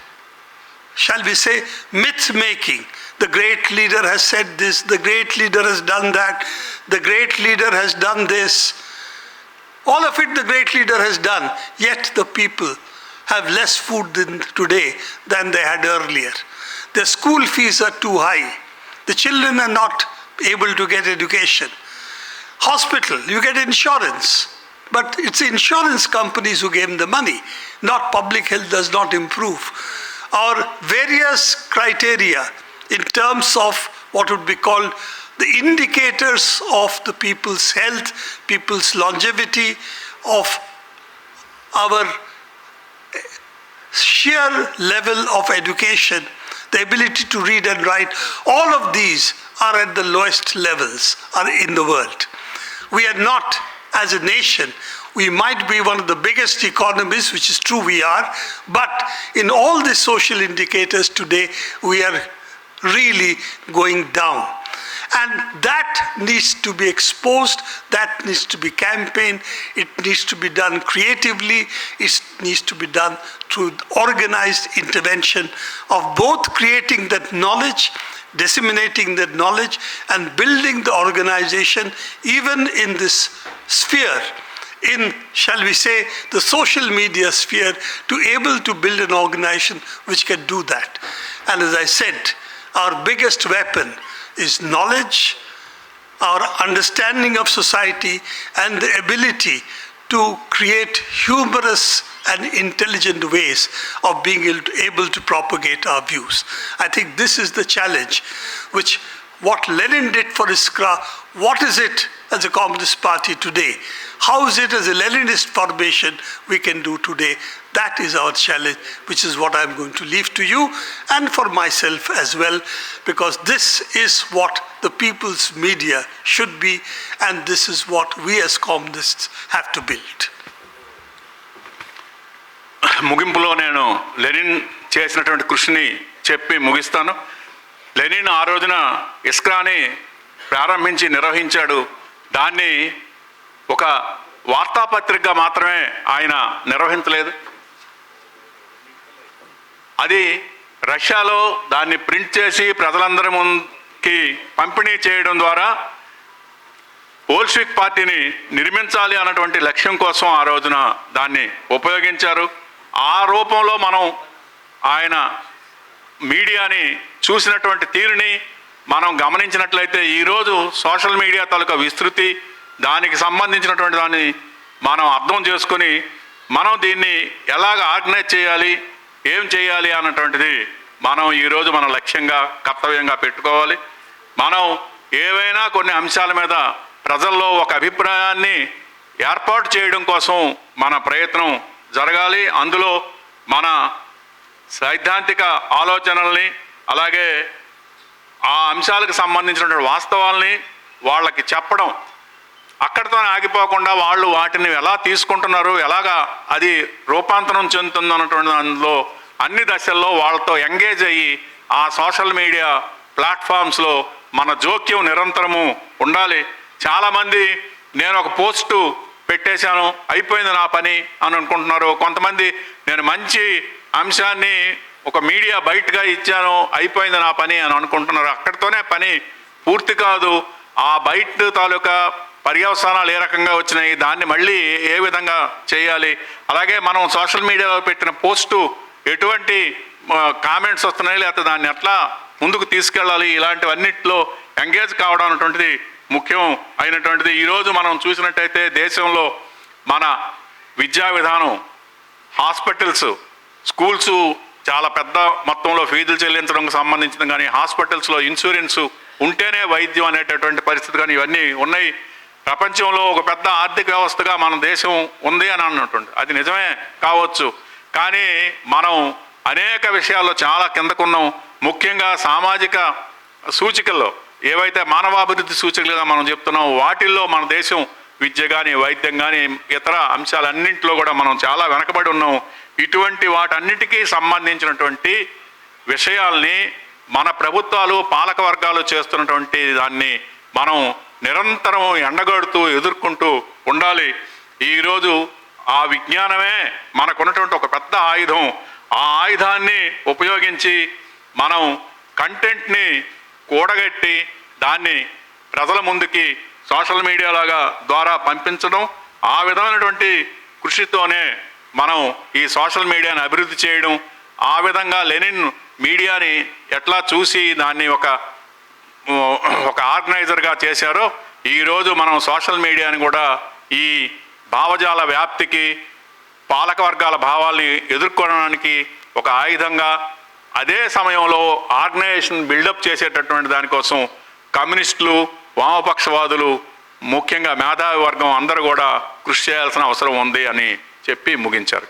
shall we say, myth-making? The great leader has said this, the great leader has done that, the great leader has done this. All of it the great leader has done, yet the people have less food today than they had earlier. Their school fees are too high. The children are not able to get education. Hospital, you get insurance, but it's insurance companies who gave them the money, not public health does not improve. Our various criteria in terms of what would be called the indicators of the people's health, people's longevity, of our sheer level of education, the ability to read and write, all of these are at the lowest levels in the world. We are not, as a nation, we might be one of the biggest economies, which is true we are, but in all the social indicators today, we are really going down. And that needs to be exposed, that needs to be campaigned, it needs to be done creatively, it needs to be done through organized intervention of both creating that knowledge, disseminating that knowledge, and building the organization even in this sphere, in, shall we say, the social media sphere, to able to build an organization which can do that. And as I said, our biggest weapon is knowledge, our understanding of society, and the ability to create humorous and intelligent ways of being able to propagate our views. I think this is the challenge, which what Lenin did for Iskra, what is it as a Communist Party today? How is it as a Leninist formation we can do today? That is our challenge, which is what I'm going to leave to you and for myself as well, because this is what the people's media should be, and this is what we as communists have to build. ముగింపులో నేను Lenin చేసినటువంటి కృషిని చెప్పి ముగిస్తాను. Lenin ఆ రోజున ఇస్క్రాని ప్రారంభించి నిర్వహించాడు. దాన్ని ఒక వార్తాపత్రికగా మాత్రమే ఆయన నిర్వహించలేదు. అది రష్యాలో దాన్ని ప్రింట్ చేసి ప్రజలందరి ముందుకి పంపిణీ చేయడం ద్వారా బోల్షివిక్ పార్టీని నిర్మించాలి అన్నటువంటి లక్ష్యం కోసం ఆ రోజున దాన్ని ఉపయోగించారు. ఆ రూపంలో మనం ఆయన మీడియాని చూసినటువంటి తీరుని మనం గమనించినట్లయితే ఈరోజు సోషల్ మీడియా తాలూకా విస్తృతి, దానికి సంబంధించినటువంటి దాన్ని మనం అర్థం చేసుకొని మనం దీన్ని ఎలాగ ఆర్గనైజ్ చేయాలి, ఏం చేయాలి అన్నటువంటిది మనం ఈరోజు మన లక్ష్యంగా కర్తవ్యంగా పెట్టుకోవాలి. మనం ఏవైనా కొన్ని అంశాల మీద ప్రజల్లో ఒక అభిప్రాయాన్ని ఏర్పాటు చేయడం కోసం మన ప్రయత్నం జరగాలి. అందులో మన సైద్ధాంతిక ఆలోచనల్ని, అలాగే ఆ అంశాలకు సంబంధించినటువంటి వాస్తవాల్ని వాళ్ళకి చెప్పడం, అక్కడితోనే ఆగిపోకుండా వాళ్ళు వాటిని ఎలా తీసుకుంటున్నారు, ఎలాగా అది రూపాంతరం చెందుతుంది అన్నటువంటి దానిలో అన్ని దశల్లో వాళ్ళతో ఎంగేజ్ అయ్యి ఆ సోషల్ మీడియా ప్లాట్ఫామ్స్లో మన జోక్యం నిరంతరము ఉండాలి. చాలామంది నేను ఒక పోస్టు పెట్టేశాను అయిపోయింది నా పని అని అనుకుంటున్నారు. కొంతమంది నేను మంచి అంశాన్ని ఒక మీడియా బయటగా ఇచ్చాను అయిపోయింది నా పని అని అనుకుంటున్నారు. అక్కడితోనే పని పూర్తి కాదు. ఆ బయట తాలూకా పర్యవసానాలు ఏ రకంగా వచ్చినాయి, దాన్ని మళ్ళీ ఏ విధంగా చేయాలి, అలాగే మనం సోషల్ మీడియాలో పెట్టిన పోస్టు ఎటువంటి కామెంట్స్ వస్తున్నాయి, లేకపోతే దాన్ని ఎట్లా ముందుకు తీసుకెళ్ళాలి, ఇలాంటివన్నిటిలో ఎంగేజ్ కావడం అనేటువంటిది ముఖ్యం అయినటువంటిది. ఈరోజు మనం చూసినట్టయితే దేశంలో మన విద్యా విధానం, హాస్పిటల్స్, స్కూల్స్ చాలా పెద్ద మొత్తంలో ఫీజులు చెల్లించడానికి సంబంధించిన కానీ, హాస్పిటల్స్లో ఇన్సూరెన్స్ ఉంటేనే వైద్యం అనేటటువంటి పరిస్థితి కానీ ఇవన్నీ ఉన్నాయి. ప్రపంచంలో ఒక పెద్ద ఆర్థిక వ్యవస్థగా మన దేశం ఉంది అని అన్నటువంటి అది నిజమే కావచ్చు. కానీ మనం అనేక విషయాల్లో చాలా కిందకున్నాం. ముఖ్యంగా సామాజిక సూచికల్లో ఏవైతే మానవాభివృద్ధి సూచికలుగా మనం చెప్తున్నాం వాటిల్లో మన దేశం విద్య కానీ, వైద్యం కానీ, ఇతర అంశాలన్నింటిలో కూడా మనం చాలా వెనకబడి ఉన్నాం. ఇటువంటి వాటన్నిటికీ సంబంధించినటువంటి విషయాల్ని మన ప్రభుత్వాలు, పాలక వర్గాలు చేస్తున్నటువంటి దాన్ని మనం నిరంతరం ఎండగడుతూ ఎదుర్కొంటూ ఉండాలి. ఈరోజు ఆ విజ్ఞానమే మనకున్నటువంటి ఒక పెద్ద ఆయుధం. ఆ ఆయుధాన్ని ఉపయోగించి మనం కంటెంట్ని కూడగట్టి దాన్ని ప్రజల ముందుకి సోషల్ మీడియా లాగా ద్వారా పంపించడం, ఆ విధమైనటువంటి కృషితోనే మనం ఈ సోషల్ మీడియాని అభివృద్ధి చేయడం, ఆ విధంగా లెనిన్ మీడియాని ఎట్లా చూసి దాన్ని ఒక ఆర్గనైజర్గా చేశారో ఈరోజు మనం సోషల్ మీడియాని కూడా ఈ భావజాల వ్యాప్తికి, పాలక వర్గాల భావాల్ని ఎదుర్కోవడానికి ఒక ఆయుధంగా, అదే సమయంలో ఆర్గనైజేషన్ బిల్డప్ చేసేటటువంటి దానికోసం కమ్యూనిస్టులు, వామపక్షవాదులు, ముఖ్యంగా మేధావి వర్గం అందరూ కూడా కృషి చేయాల్సిన అవసరం ఉంది అని చెప్పి ముగించారు.